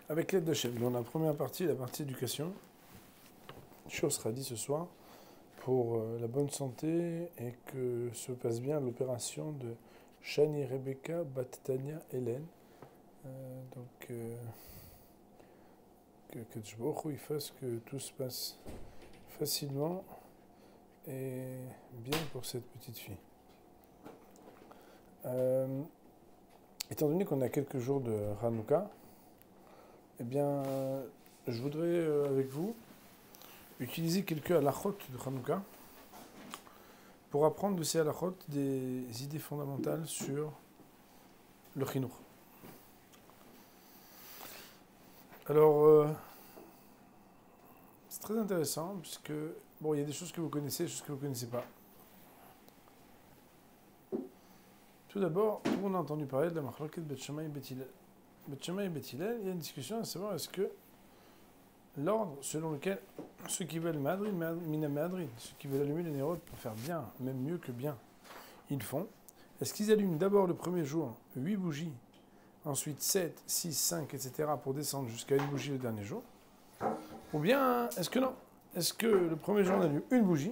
Avec l'aide de Hachem, dans la première partie, la partie éducation, une chose sera dit ce soir pour la bonne santé et que se passe bien l'opération de Shani Rebecca Bat-Tania Hélène. Que Tchboch, il fasse que tout se passe facilement et bien pour cette petite fille. Étant donné qu'on a quelques jours de Hanouka, eh bien, je voudrais avec vous utiliser quelques halachot de Hanouka pour apprendre de ces halachot des idées fondamentales sur le chinour. Alors, c'est très intéressant puisque, bon, il y a des choses que vous connaissez, des choses que vous ne connaissez pas. Tout d'abord, tout le monde a entendu parler de la machloket Bet Shammai et Bet Hillel. Bet Shammai et Bet Hillel, il y a une discussion à savoir est-ce que l'ordre selon lequel ceux qui veulent Madrid, Mina Madrid, ceux qui veulent allumer les nérodes pour faire bien, même mieux que bien, ils font. Est-ce qu'ils allument d'abord le premier jour 8 bougies, ensuite 7, 6, 5, etc. pour descendre jusqu'à une bougie le dernier jour? Ou bien, est-ce que non? Est-ce que le premier jour on allume une bougie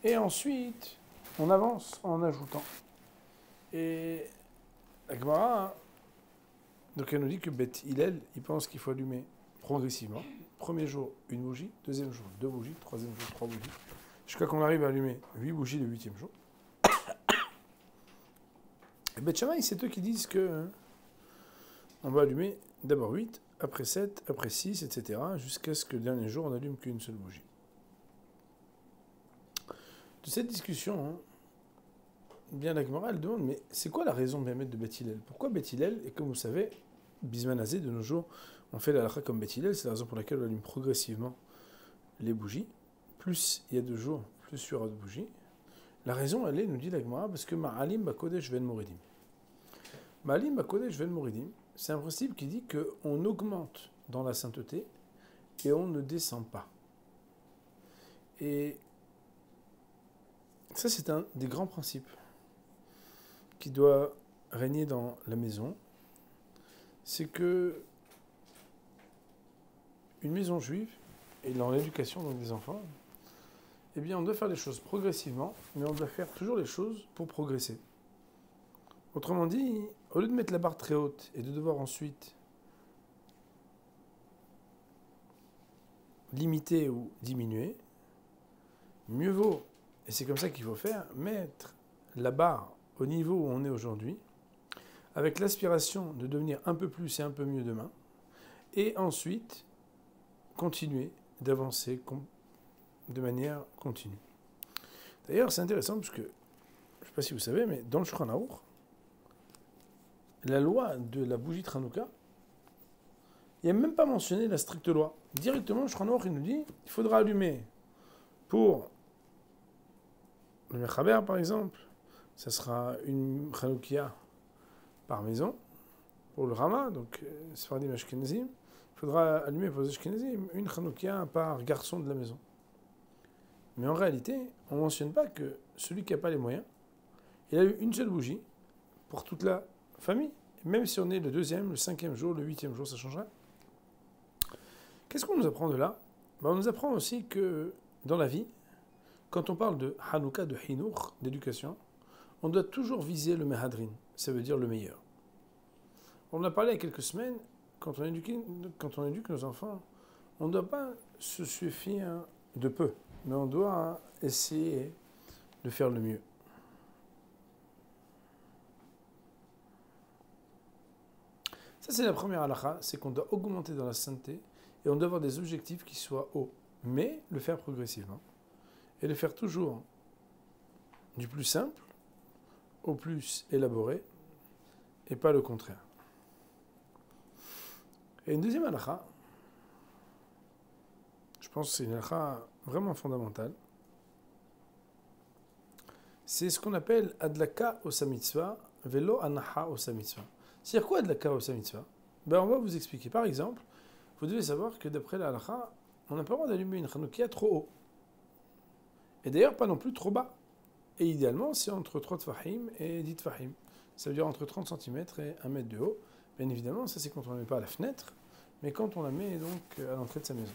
et ensuite on avance en ajoutant? Et la Gemara, donc elle nous dit que Bet Hillel, il pense qu'il faut allumer progressivement. Premier jour, une bougie. Deuxième jour, 2 bougies. Troisième jour, 3 bougies. Jusqu'à qu'on arrive à allumer 8 bougies le 8e jour. Et Bet Shammai, c'est eux qui disent que on va allumer d'abord 8, après 7, après 6, etc. jusqu'à ce que le dernier jour, on n'allume qu'une seule bougie. De cette discussion, bien la Gemara, elle demande, mais c'est quoi la raison bien de Bet Hillel? Pourquoi Bet Hillel? Et comme vous savez, Bisman Azé, de nos jours, on fait la halakha comme Bet Hillel, c'est la raison pour laquelle on allume progressivement les bougies. Plus il y a de jours, plus il y aura de bougies. La raison, elle est, nous dit la Gemara, parce que Ma'alim Bakodesh Ven Moridim. Ma'alim Bakodesh Ven Moridim, c'est un principe qui dit qu'on augmente dans la sainteté et on ne descend pas. Et ça, c'est un des grands principes qui doit régner dans la maison. C'est que une maison juive, et dans l'éducation donc des enfants, eh bien on doit faire les choses progressivement, mais on doit faire toujours les choses pour progresser. Autrement dit, au lieu de mettre la barre très haute et de devoir ensuite limiter ou diminuer, mieux vaut, et c'est comme ça qu'il faut faire, mettre la barre au niveau où on est aujourd'hui, avec l'aspiration de devenir un peu plus et un peu mieux demain, et ensuite continuer d'avancer de manière continue. D'ailleurs, c'est intéressant parce que, je ne sais pas si vous savez, mais dans le Shulchan Aruch, la loi de la bougie de Hanouka, il n'y a même pas mentionné la stricte loi. Directement, le Shulchan Aruch, il nous dit il faudra allumer pour le Mechaber, par exemple, ça sera une Hanoukia par maison, pour le Rama, donc Sfardim Ashkenazim. Il faudra allumer pour les Ashkenazim une Hanoukia par garçon de la maison. Mais en réalité, on ne mentionne pas que celui qui n'a pas les moyens, il a eu une seule bougie pour toute la famille. Même si on est le 2e, le 5e jour, le 8e jour, ça changerait. Qu'est-ce qu'on nous apprend de là? On nous apprend aussi que dans la vie, quand on parle de Hanouka, de Hinour, d'éducation, on doit toujours viser le Mehadrin, ça veut dire le meilleur. On en a parlé il y a quelques semaines, quand on éduque nos enfants, on ne doit pas se suffire de peu, mais on doit essayer de faire le mieux. Ça, c'est la première halakha, c'est qu'on doit augmenter dans la sainteté et on doit avoir des objectifs qui soient hauts, mais le faire progressivement et le faire toujours du plus simple au plus élaboré et pas le contraire. Et une deuxième halakha, je pense que c'est une halakha vraiment fondamentale, c'est ce qu'on appelle adlaka osa mitzvah velo anaha osa mitzvah. C'est-à-dire quoi adlaka osa mitzvah? On va vous expliquer. Par exemple, vous devez savoir que d'après la halakha, on n'a pas le droit d'allumer une chanoukia trop haut. Et d'ailleurs, pas non plus trop bas. Et idéalement, c'est entre 3 tfahim et 10 tfahim. Ça veut dire entre 30 cm et 1 mètre de haut. Bien évidemment, ça c'est quand on ne la met pas à la fenêtre, mais quand on la met donc à l'entrée de sa maison.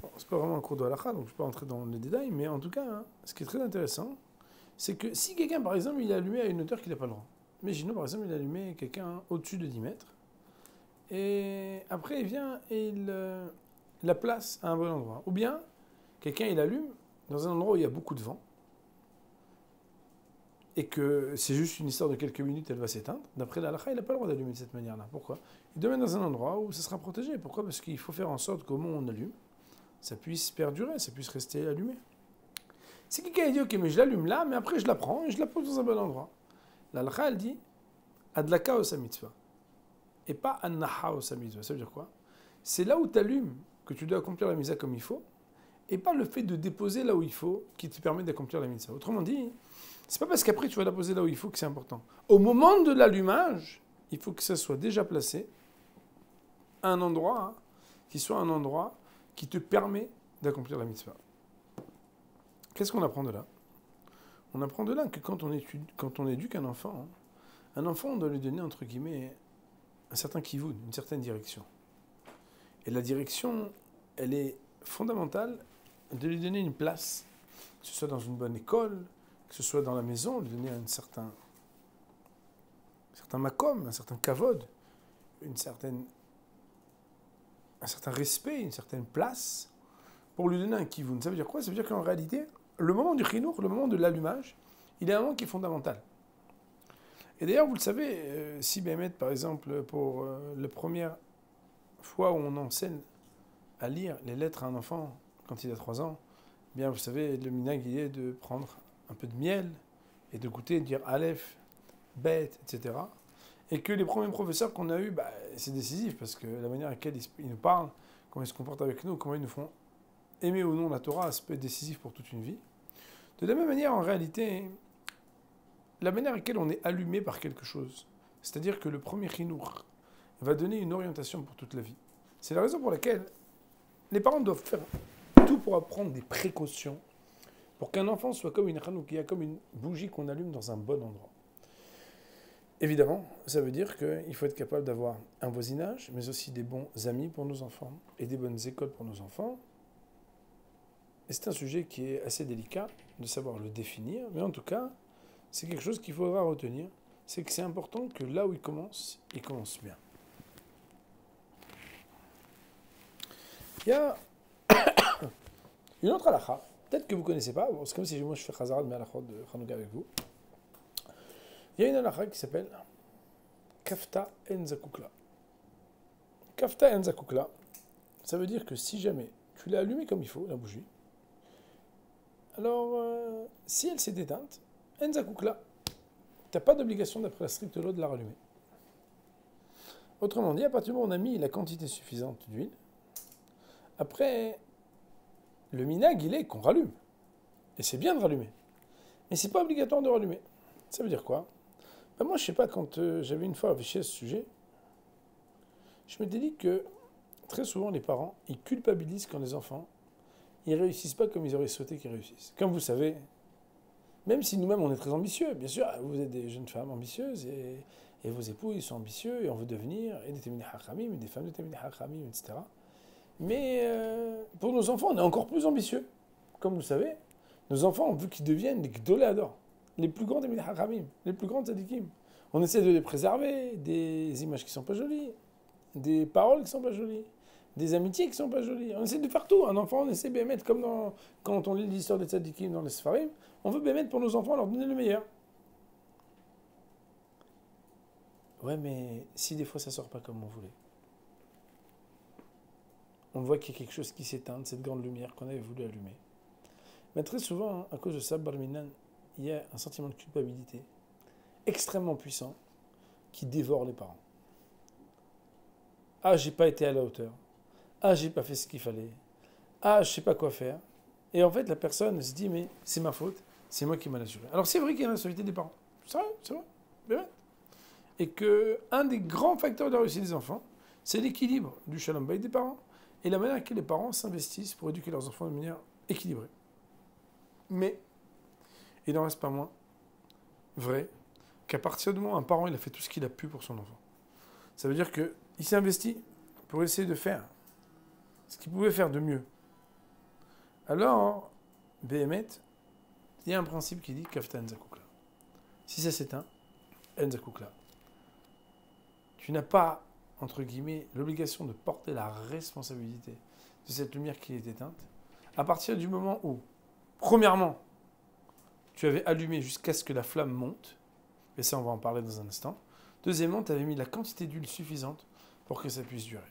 Bon, c'est pas vraiment un cours de halakha, donc je ne vais pas entrer dans les détails, mais en tout cas, hein, ce qui est très intéressant, c'est que si quelqu'un, par exemple, il est allumé à une hauteur qu'il n'a pas le droit. Imaginons, par exemple, il a allumé quelqu'un au-dessus de 10 mètres, et après il vient et il la place à un bon endroit. Ou bien, quelqu'un il allume dans un endroit où il y a beaucoup de vent, et que c'est juste une histoire de quelques minutes, elle va s'éteindre. D'après la halakha, il n'a pas le droit d'allumer de cette manière-là. Pourquoi? Il doit mettre dans un endroit où ça sera protégé. Pourquoi? Parce qu'il faut faire en sorte qu'au moment où on allume, ça puisse perdurer, ça puisse rester allumé. Si quelqu'un dit, ok, mais je l'allume là, mais après je la prends et je la pose dans un bon endroit. La halakha, elle dit, adlaka osa mitzvah, et pas annaha osa mitzvah. Ça veut dire quoi? C'est là où tu allumes que tu dois accomplir la mitzvah comme il faut, et pas le fait de déposer là où il faut qui te permet d'accomplir la mitzvah. Autrement dit, c'est pas parce qu'après tu vas la poser là où il faut que c'est important. Au moment de l'allumage, il faut que ça soit déjà placé à un endroit, hein, qui soit un endroit qui te permet d'accomplir la mitzvah. Qu'est-ce qu'on apprend de là? On apprend de là que quand on éduque un enfant, on doit lui donner, entre guillemets, un certain kivoun, une certaine direction. Et la direction, elle est fondamentale de lui donner une place, que ce soit dans une bonne école, que ce soit dans la maison, lui donner un certain makom, un certain kavod, un certain respect, une certaine place, pour lui donner un kivoun. Ça veut dire quoi? Ça veut dire qu'en réalité, le moment du chinour, le moment de l'allumage, il est un moment qui est fondamental. Et d'ailleurs, vous le savez, si Bémet, par exemple, pour la première fois où on enseigne à lire les lettres à un enfant quand il a 3 ans, eh bien, vous savez, le minag il est de prendre un peu de miel et de goûter, de dire Aleph, Bet, etc. Et que les premiers professeurs qu'on a eus, c'est décisif parce que la manière à laquelle ils nous parlent, comment ils se comportent avec nous, comment ils nous font aimer ou non la Torah, ça peut être décisif pour toute une vie. De la même manière, en réalité, la manière à laquelle on est allumé par quelque chose, c'est-à-dire que le premier chinour va donner une orientation pour toute la vie. C'est la raison pour laquelle les parents doivent faire tout pour prendre des précautions pour qu'un enfant soit comme une chanoukia, comme une bougie qu'on allume dans un bon endroit. Évidemment, ça veut dire qu'il faut être capable d'avoir un voisinage, mais aussi des bons amis pour nos enfants et des bonnes écoles pour nos enfants. Et c'est un sujet qui est assez délicat de savoir le définir, mais en tout cas, c'est quelque chose qu'il faudra retenir, c'est que c'est important que là où il commence bien. Il y a une autre halakha, peut-être que vous ne connaissez pas, c'est comme si moi je fais Chazarat de halakha de Hanouka avec vous. Il y a une halakha qui s'appelle Kafta en Zakukla. Kafta en Zakukla, ça veut dire que si jamais tu l'as allumée comme il faut, la bougie, alors si elle s'est éteinte, en Zakukla, tu n'as pas d'obligation d'après la stricte loi de la rallumer. Autrement dit, à partir du moment où on a mis la quantité suffisante d'huile, après, le minag, il est qu'on rallume. Et c'est bien de rallumer. Mais c'est pas obligatoire de rallumer. Ça veut dire quoi? Moi, je sais pas, quand j'avais une fois réfléchi à ce sujet, je m'étais dit que très souvent, les parents, ils culpabilisent quand les enfants, ils réussissent pas comme ils auraient souhaité qu'ils réussissent. Comme vous savez, même si nous-mêmes, on est très ambitieux, bien sûr, vous êtes des jeunes femmes ambitieuses et vos époux, ils sont ambitieux et on veut devenir et des Temini Hachamim, et des femmes de Temini Hachamim, etc. Mais pour nos enfants, on est encore plus ambitieux. Comme vous savez, nos enfants, on veut qu'ils deviennent des Gdoléadors, les plus grands Temini Hachamim, les plus grands tzadikim. On essaie de les préserver, des images qui ne sont pas jolies, des paroles qui ne sont pas jolies, des amitiés qui ne sont pas jolies. On essaie de faire tout. Un enfant, on essaie de mettre comme quand on lit l'histoire des tzadikim dans les Sfarim, on veut mettre pour nos enfants, leur donner le meilleur. Ouais, mais si des fois ça ne sort pas comme on voulait, on voit qu'il y a quelque chose qui s'éteint, cette grande lumière qu'on avait voulu allumer. Mais très souvent, à cause de ça, Barminan, il y a un sentiment de culpabilité extrêmement puissant qui dévore les parents. Ah, j'ai pas été à la hauteur. Ah, j'ai pas fait ce qu'il fallait. Ah, je sais pas quoi faire. Et en fait, la personne se dit, mais c'est ma faute, c'est moi qui m'en assuré. Alors c'est vrai qu'il y a la responsabilité des parents. C'est vrai, bien. Et qu'un des grands facteurs de la réussite des enfants, c'est l'équilibre du shalom bayit des parents et la manière à laquelle les parents s'investissent pour éduquer leurs enfants de manière équilibrée. Mais il n'en reste pas moins vrai qu'à partir du moment où un parent il a fait tout ce qu'il a pu pour son enfant, Ça veut dire qu'il s'est investi pour essayer de faire ce qu'il pouvait faire de mieux. Alors, Béhémet, il y a un principe qui dit Kafta Enzakoukla. Si ça s'éteint, Enzakoukla. Tu n'as pas, entre guillemets, l'obligation de porter la responsabilité de cette lumière qui est éteinte, à partir du moment où, premièrement, tu avais allumé jusqu'à ce que la flamme monte, et ça on va en parler dans un instant. Deuxièmement, tu avais mis la quantité d'huile suffisante pour que ça puisse durer.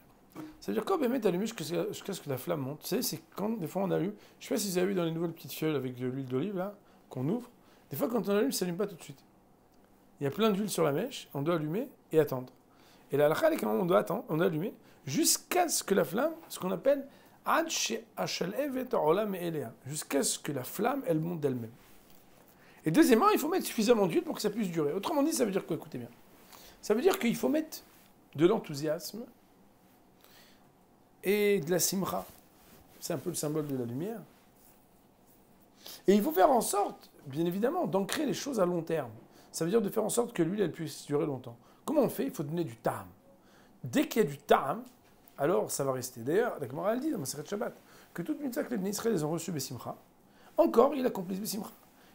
Ça veut dire quand Béhémet allumé jusqu'à ce que la flamme monte, tu sais, c'est quand des fois on allume, je ne sais pas si vous avez vu dans les nouvelles petites fioles avec de l'huile d'olive là, qu'on ouvre, des fois quand on allume, ça n'allume pas tout de suite. Il y a plein d'huile sur la mèche, on doit allumer et attendre. Et la halakha, on doit attendre, on doit allumer, jusqu'à ce que la flamme, ce qu'on appelle jusqu'à ce que la flamme, elle monte d'elle-même. Et deuxièmement, il faut mettre suffisamment d'huile pour que ça puisse durer. Autrement dit, ça veut dire quoi? Écoutez bien. Ça veut dire qu'il faut mettre de l'enthousiasme et de la simra. C'est un peu le symbole de la lumière. Et il faut faire en sorte, bien évidemment, d'ancrer les choses à long terme. Ça veut dire de faire en sorte que l'huile, elle puisse durer longtemps. Comment on fait? Il faut donner du ta'am. Dès qu'il y a du ta'am, alors ça va rester. D'ailleurs, la Gemara elle dit dans Masechet Shabbat que toutes les mitzvahs que les Bnei Israël les ont reçues Bessimcha, encore ils accomplissent Bessimcha.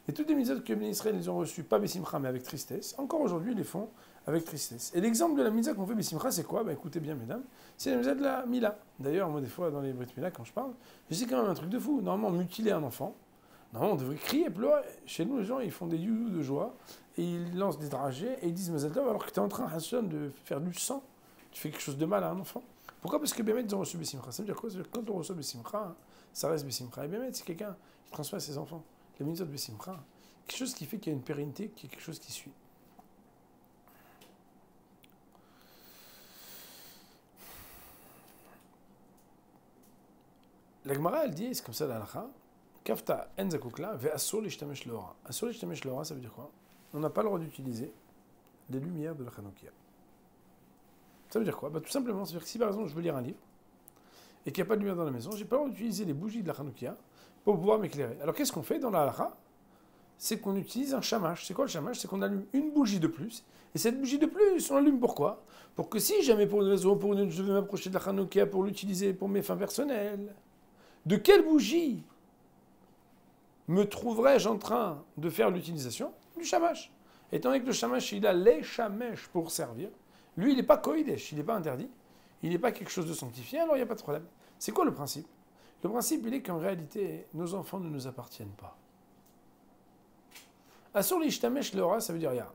Et toutes les mitzvahs que les Bnei Israël les ont reçues, pas Bessimcha mais avec tristesse, encore aujourd'hui ils les font avec tristesse. Et l'exemple de la mitzvah qu'on fait Bessimcha, c'est quoi? Écoutez bien mesdames, c'est la mitzvah de la Mila. D'ailleurs, moi des fois dans les Brit Mila, quand je parle, je dis quand même un truc de fou. Normalement, mutiler un enfant, normalement on devrait crier, pleurer. Chez nous, les gens ils font des you de joie et ils lancent des dragées et ils disent Mazal Tov alors que tu es en train, Hassan, de faire du sang. Tu fais quelque chose de mal à un enfant. Pourquoi? Parce que Béhémet, ils ont reçu Bessimcha. Ça veut dire quoi? Ça veut dire que quand on reçoit Bessimcha, ça reste Bessimcha. Et Béhémet, c'est quelqu'un qui transmet à ses enfants la mitzvah de Bessimcha. Quelque chose qui fait qu'il y a une pérennité, qu'il y a quelque chose qui suit. La Gemara, elle dit, c'est comme ça la halakha, Kafta enzakoukla ve asur l'ishtamesh l'ora. Asur l'ishtamesh l'ora, ça veut dire quoi? On n'a pas le droit d'utiliser les lumières de la Hanoukia. Ça veut dire quoi? Tout simplement, ça veut dire que si par exemple je veux lire un livre et qu'il n'y a pas de lumière dans la maison, j'ai pas le droit d'utiliser les bougies de la Hanoukia pour pouvoir m'éclairer. Alors qu'est-ce qu'on fait dans la halakha? C'est qu'on utilise un shamash. C'est quoi le shamash? C'est qu'on allume une bougie de plus. Et cette bougie de plus, on l'allume pourquoi? Pour que si jamais pour une raison, je veux m'approcher de la Hanoukia pour l'utiliser pour mes fins personnelles, de quelle bougie me trouverais-je en train de faire l'utilisation? Du shamash. Étant donné que le shamash, il a les shamesh pour servir, lui, il n'est pas koïdesh, il n'est pas interdit, il n'est pas quelque chose de sanctifié, alors il n'y a pas de problème. C'est quoi le principe? Le principe, il est qu'en réalité, nos enfants ne nous appartiennent pas. Asur l'ishtamesh l'ora, ça veut dire, regarde,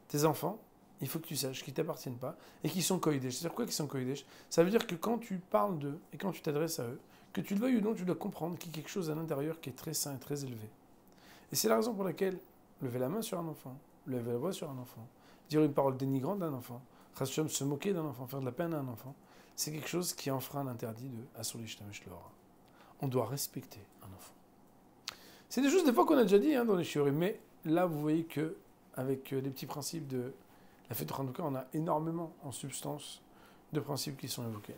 tes enfants, il faut que tu saches qu'ils ne t'appartiennent pas et qu'ils sont koïdesh. C'est-à-dire quoi qu'ils sont koïdesh? Ça veut dire que quand tu parles d'eux et quand tu t'adresses à eux, que tu le veuilles ou non, tu dois comprendre qu'il y a quelque chose à l'intérieur qui est très sain et très élevé. Et c'est la raison pour laquelle lever la main sur un enfant, lever la voix sur un enfant, dire une parole dénigrante d'un enfant, se moquer d'un enfant, faire de la peine à un enfant, c'est quelque chose qui enfreint l'interdit de Asur l'ishtamesh l'ora. On doit respecter un enfant. C'est des choses des fois qu'on a déjà dit dans les shiurim, mais là vous voyez que avec les petits principes de la fête de Hanouka, on a énormément en substance de principes qui sont évoqués.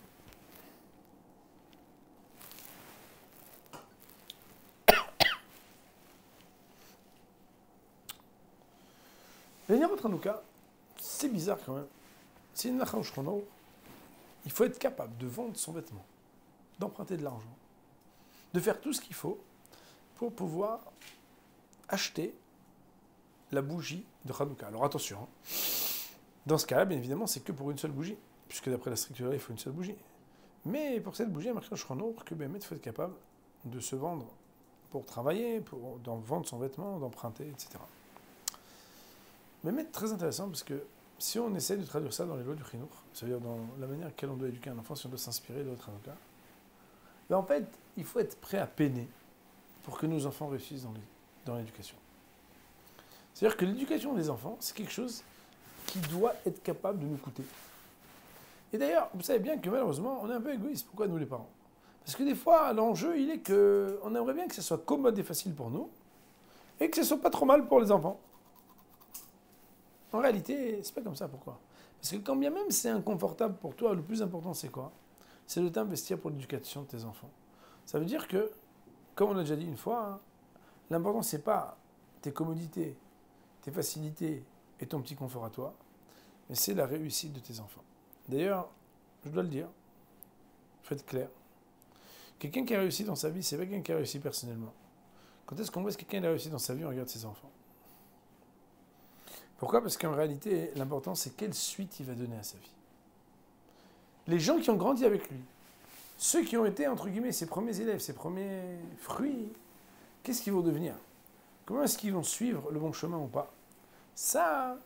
Venir au Hanouka, c'est bizarre quand même. C'est une lacha shchono. Il faut être capable de vendre son vêtement, d'emprunter de l'argent, de faire tout ce qu'il faut pour pouvoir acheter la bougie de Hanouka. Alors attention, dans ce cas-là, bien évidemment, c'est que pour une seule bougie, puisque d'après la structure, il faut une seule bougie. Mais pour cette bougie, il y a marqué shchono que il faut être capable de se vendre pour travailler, pour vendre son vêtement, d'emprunter, etc. Mais c'est très intéressant parce que si on essaie de traduire ça dans les lois du Chinour, c'est-à-dire dans la manière à laquelle on doit éduquer un enfant, si on doit s'inspirer de notre Hanouka, ben en fait, il faut être prêt à peiner pour que nos enfants réussissent dans l'éducation. C'est-à-dire que l'éducation des enfants, c'est quelque chose qui doit être capable de nous coûter. Et d'ailleurs, vous savez bien que malheureusement, on est un peu égoïste. Pourquoi nous les parents? Parce que des fois, l'enjeu, il est qu'on aimerait bien que ce soit commode et facile pour nous, et que ce soit pas trop mal pour les enfants. En réalité, c'est pas comme ça. Pourquoi? Parce que quand bien même c'est inconfortable pour toi, le plus important c'est quoi? C'est de t'investir pour l'éducation de tes enfants. Ça veut dire que, comme on a déjà dit une fois, l'important c'est pas tes commodités, tes facilités et ton petit confort à toi, mais c'est la réussite de tes enfants. D'ailleurs, je dois le dire, il faut être clair. Quelqu'un qui a réussi dans sa vie, c'est pas quelqu'un qui a réussi personnellement. Quand est-ce qu'on voit que quelqu'un a réussi dans sa vie, on regarde ses enfants. Pourquoi? Parce qu'en réalité, l'important, c'est quelle suite il va donner à sa vie. Les gens qui ont grandi avec lui, ceux qui ont été, entre guillemets, ses premiers élèves, ses premiers fruits, qu'est-ce qu'ils vont devenir? Comment est-ce qu'ils vont suivre le bon chemin ou pas? Ça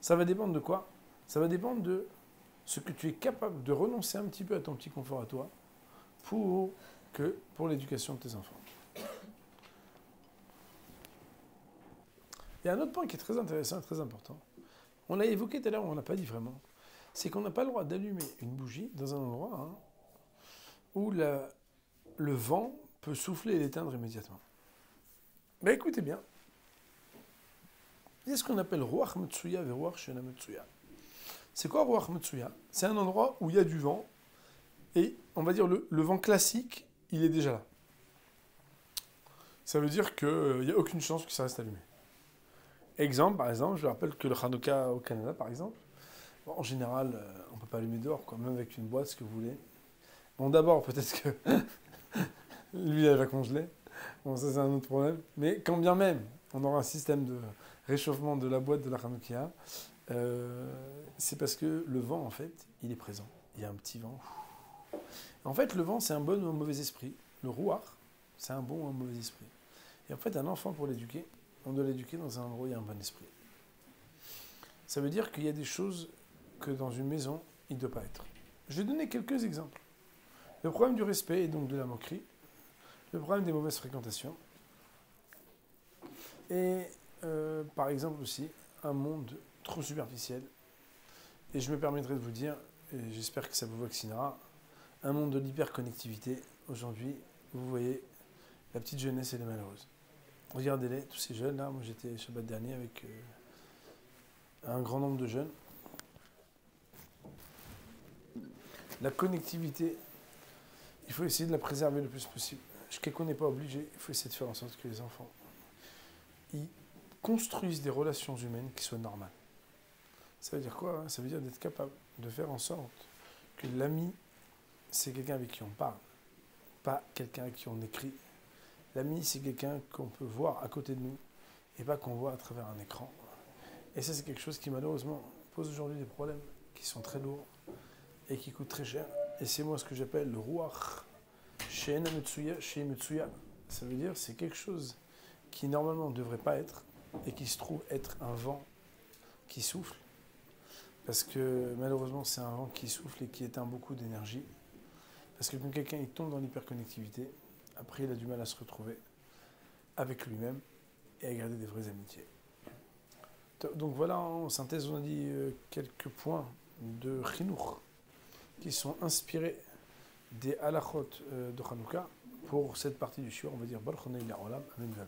va dépendre de quoi? Ça va dépendre de ce que tu es capable de renoncer un petit peu à ton petit confort à toi pour l'éducation de tes enfants. Il y a un autre point qui est très intéressant et très important. On l'a évoqué tout à l'heure, on ne l'a pas dit vraiment. C'est qu'on n'a pas le droit d'allumer une bougie dans un endroit où le vent peut souffler et l'éteindre immédiatement. Mais écoutez bien. Il y a ce qu'on appelle Ruach Metsuya et Ruach Shena Metsuya. C'est quoi Ruach Metsuya? C'est un endroit où il y a du vent et on va dire le vent classique, il est déjà là. Ça veut dire qu'il n'y a aucune chance que ça reste allumé. Exemple, par exemple, je rappelle que le Hanouka au Canada, par exemple, bon, en général, on ne peut pas allumer dehors, quoi, même avec une boîte, ce que vous voulez. Bon, d'abord, peut-être que lui, elle va congeler. Bon, ça, c'est un autre problème. Mais quand bien même, on aura un système de réchauffement de la boîte de la Hanouka, c'est parce que le vent, en fait, il est présent. Il y a un petit vent. En fait, le vent, c'est un bon ou un mauvais esprit. Le Ruach, c'est un bon ou un mauvais esprit. Et en fait, un enfant, pour l'éduquer, on doit l'éduquer dans un endroit où il y a un bon esprit. Ça veut dire qu'il y a des choses que dans une maison, il ne doit pas être. Je vais donner quelques exemples. Le problème du respect et donc de la moquerie, le problème des mauvaises fréquentations, et par exemple aussi un monde trop superficiel. Et je me permettrai de vous dire, et j'espère que ça vous vaccinera, un monde de l'hyperconnectivité. Aujourd'hui, vous voyez, la petite jeunesse, elle est malheureuse. Regardez-les, tous ces jeunes là. Moi, j'étais Shabbat dernier avec un grand nombre de jeunes. La connectivité, il faut essayer de la préserver le plus possible. Qu'on n'est pas obligé, il faut essayer de faire en sorte que les enfants ils construisent des relations humaines qui soient normales. Ça veut dire quoi? Ça veut dire d'être capable de faire en sorte que l'ami, c'est quelqu'un avec qui on parle, pas quelqu'un avec qui on écrit. L'ami, c'est quelqu'un qu'on peut voir à côté de nous et pas qu'on voit à travers un écran. Et ça, c'est quelque chose qui, malheureusement, pose aujourd'hui des problèmes qui sont très lourds et qui coûtent très cher. Et c'est moi ce que j'appelle le Ruach She'ena Metsuya, Shei Metsuya. Ça veut dire c'est quelque chose qui, normalement, ne devrait pas être et qui se trouve être un vent qui souffle. Parce que, malheureusement, c'est un vent qui souffle et qui éteint beaucoup d'énergie. Parce que quand quelqu'un il tombe dans l'hyperconnectivité, après, il a du mal à se retrouver avec lui-même et à garder des vraies amitiés. Donc voilà, en synthèse, on a dit quelques points de Chinour qui sont inspirés des halachot de Hanouka pour cette partie du shiur, on va dire Baruch Hanei La'olam, Amen.